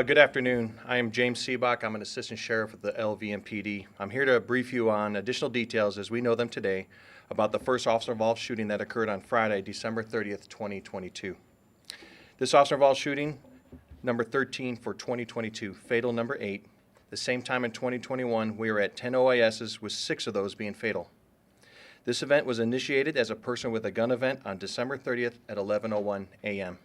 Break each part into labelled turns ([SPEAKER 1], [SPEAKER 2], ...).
[SPEAKER 1] Good afternoon. I am James Seabach. I'm an assistant sheriff at the LVMPD. I'm here to brief you on additional details as we know them today about the first officer-involved shooting that occurred on Friday, December 30th, 2022. This officer-involved shooting, number 13 for 2022, fatal number 8. The same time in 2021, we were at 10 OISs with 6 of those being fatal. This event was initiated as a person with a gun event on December 30th at 11:01 a.m.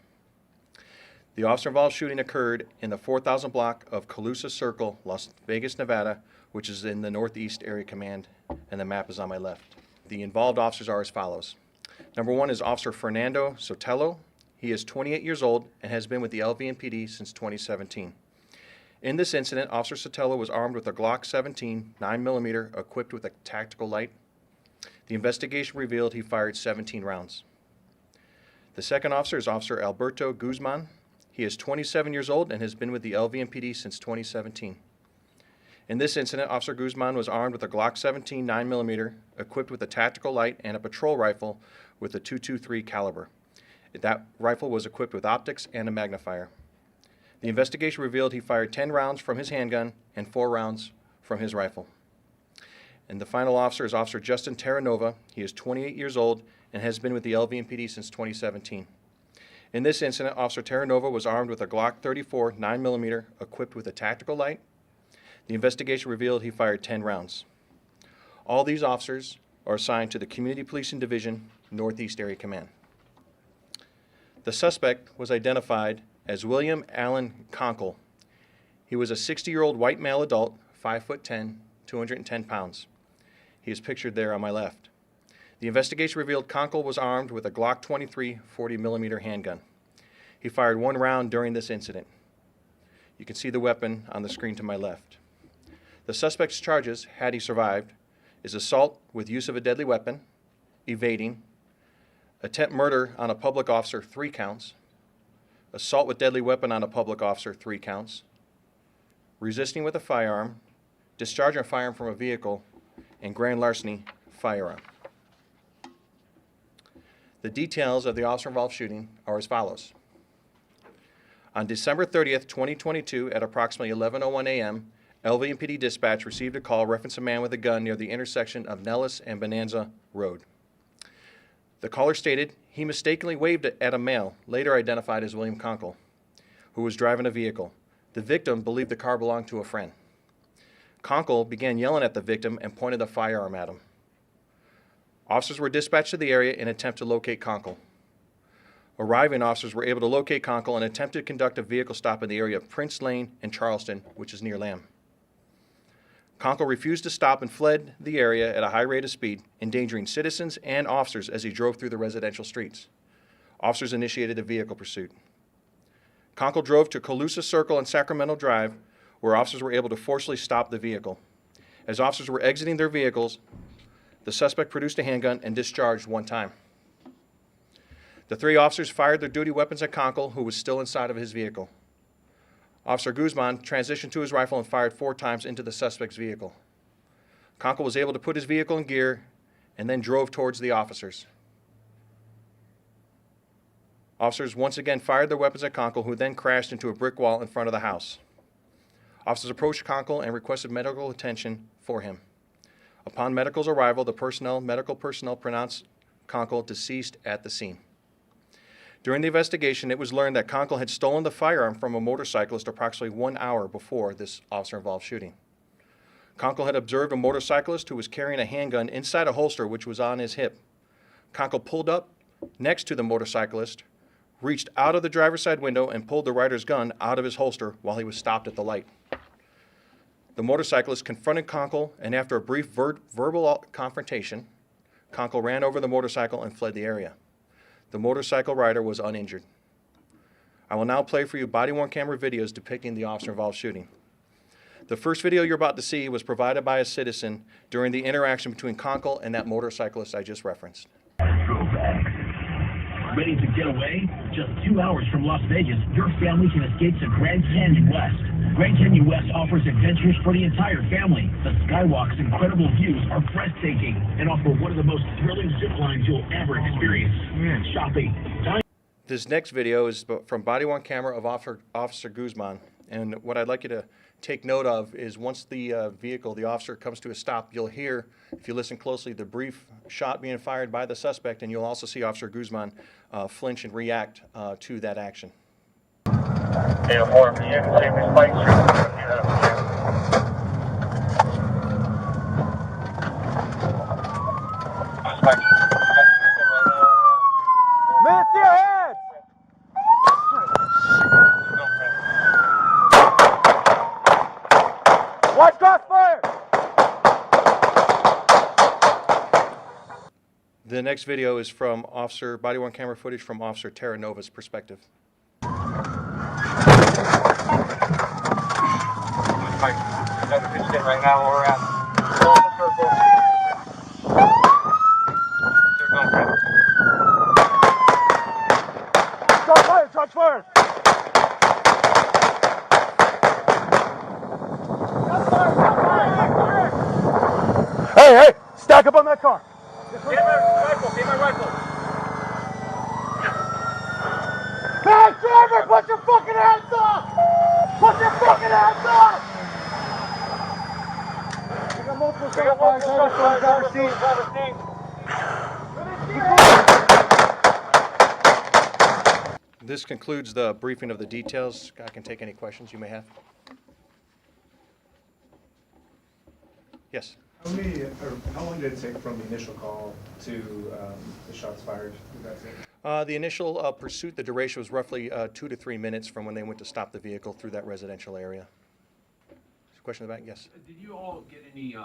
[SPEAKER 1] The officer-involved shooting occurred in the 4000 block of Colusa Circle, Las Vegas, Nevada, which is in the Northeast Area Command, and the map is on my left. The involved officers are as follows. Number 1 is Officer Fernando Sotelo. He is 28 years old and has been with the LVMPD since 2017. In this incident, Officer Sotelo was armed with a Glock 17 9mm equipped with a tactical light. The investigation revealed he fired 17 rounds. The second officer is Officer Alberto Guzman. He is 27 years old and has been with the LVMPD since 2017. In this incident, Officer Guzman was armed with a Glock 17 9mm equipped with a tactical light and a patrol rifle with a .223 caliber. That rifle was equipped with optics and a magnifier. The investigation revealed he fired 10 rounds from his handgun and 4 rounds from his rifle. And the final officer is Officer Justin Terranova. He is 28 years old and has been with the LVMPD since 2017. In this incident, Officer Terranova was armed with a Glock 34 9mm equipped with a tactical light. The investigation revealed he fired 10 rounds. All these officers are assigned to the Community Policing Division, Northeast Area Command. The suspect was identified as William Konkol. He was a 60-year-old white male adult, 5'10", 210 pounds. He is pictured there on my left. The investigation revealed Konkol was armed with a Glock 23 40mm handgun. He fired 1 round during this incident. You can see the weapon on the screen to my left. The suspect's charges, had he survived, is assault with use of a deadly weapon, evading, attempt murder on a public officer, 3 counts, assault with deadly weapon on a public officer, 3 counts, resisting with a firearm, discharging a firearm from a vehicle, and grand larceny, firearm. The details of the officer-involved shooting are as follows. On December 30th, 2022, at approximately 11:01 a.m., LVMPD Dispatch received a call referencing a man with a gun near the intersection of Nellis and Bonanza Road. The caller stated he mistakenly waved at a male, later identified as William Konkol, who was driving a vehicle. The victim believed the car belonged to a friend. Konkol began yelling at the victim and pointed a firearm at him. Officers were dispatched to the area in an attempt to locate Konkol. Arriving officers were able to locate Konkol and attempted to conduct a vehicle stop in the area of Prince Lane and Charleston, which is near Lamb. Konkol refused to stop and fled the area at a high rate of speed, endangering citizens and officers as he drove through the residential streets. Officers initiated a vehicle pursuit. Konkol drove to Colusa Circle and Sacramento Drive, where officers were able to forcefully stop the vehicle. As officers were exiting their vehicles, the suspect produced a handgun and discharged 1 time. The 3 officers fired their duty weapons at Konkol, who was still inside of his vehicle. Officer Guzman transitioned to his rifle and fired 4 times into the suspect's vehicle. Konkol was able to put his vehicle in gear and then drove towards the officers. Officers once again fired their weapons at Konkol, who then crashed into a brick wall in front of the house. Officers approached Konkol and requested medical attention for him. Upon medical's arrival, the medical personnel pronounced Konkol deceased at the scene. During the investigation, it was learned that Konkol had stolen the firearm from a motorcyclist approximately 1 hour before this officer-involved shooting. Konkol had observed a motorcyclist who was carrying a handgun inside a holster which was on his hip. Konkol pulled up next to the motorcyclist, reached out of the driver's side window, and pulled the rider's gun out of his holster while he was stopped at the light. The motorcyclist confronted Konkol, and after a brief verbal confrontation, Konkol ran over the motorcycle and fled the area. The motorcycle rider was uninjured. I will now play for you body-worn camera videos depicting the officer-involved shooting. The first video you're about to see was provided by a citizen during the interaction between Konkol and that motorcyclist I just referenced.
[SPEAKER 2] Ready to get away? Just 2 hours from Las Vegas, your family can escape to Grand Canyon West. Grand Canyon West offers adventures for the entire family. The Skywalk's incredible views are breathtaking and offer one of the most thrilling zip lines you'll ever experience. Shopping, dining.
[SPEAKER 1] This next video is from body-worn camera of Officer Guzman. And what I'd like you to take note of is once the vehicle, the officer comes to a stop, you'll hear, if you listen closely, the brief shot being fired by the suspect, and you'll also see Officer Guzman flinch and react to that action.
[SPEAKER 3] Yeah, more for you. See this bike
[SPEAKER 4] Man, see your head! Watch crossfire!
[SPEAKER 1] The next video is from body-worn camera footage from Officer Terranova's perspective.
[SPEAKER 3] Right now where we're at.
[SPEAKER 4] Shots fired! Shots fired! Hey, hey! Stack up on that car!
[SPEAKER 3] Get my rifle!
[SPEAKER 4] Hey, driver! Put your fucking hands up! Put your fucking hands up! We got multiple shots fired. Driver's seat.
[SPEAKER 1] This concludes the briefing of the details. I can take any questions you may have. Yes.
[SPEAKER 5] How long did it take from the initial call to the shots fired?
[SPEAKER 1] The initial pursuit, the duration was roughly 2 to 3 minutes from when they went to stop the vehicle through that residential area. Question in the back? Yes.
[SPEAKER 6] Did you all get any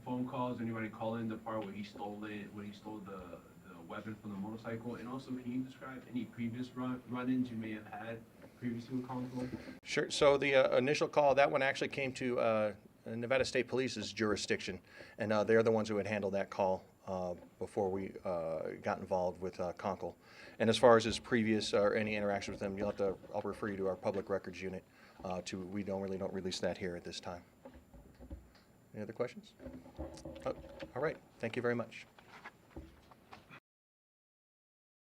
[SPEAKER 6] phone calls? Anybody call in the part where he stole it, where he stole the weapon from the motorcycle? And also, can you describe any previous run-ins you may have had previously with Konkol?
[SPEAKER 1] Sure. So the initial call, that one actually came to Nevada State Police's jurisdiction, and they're the ones who had handled that call before we got involved with Konkol. And as far as his previous or any interaction with them, I'll refer you to our public records unit. We don't release that here at this time. Any other questions? Oh, all right. Thank you very much.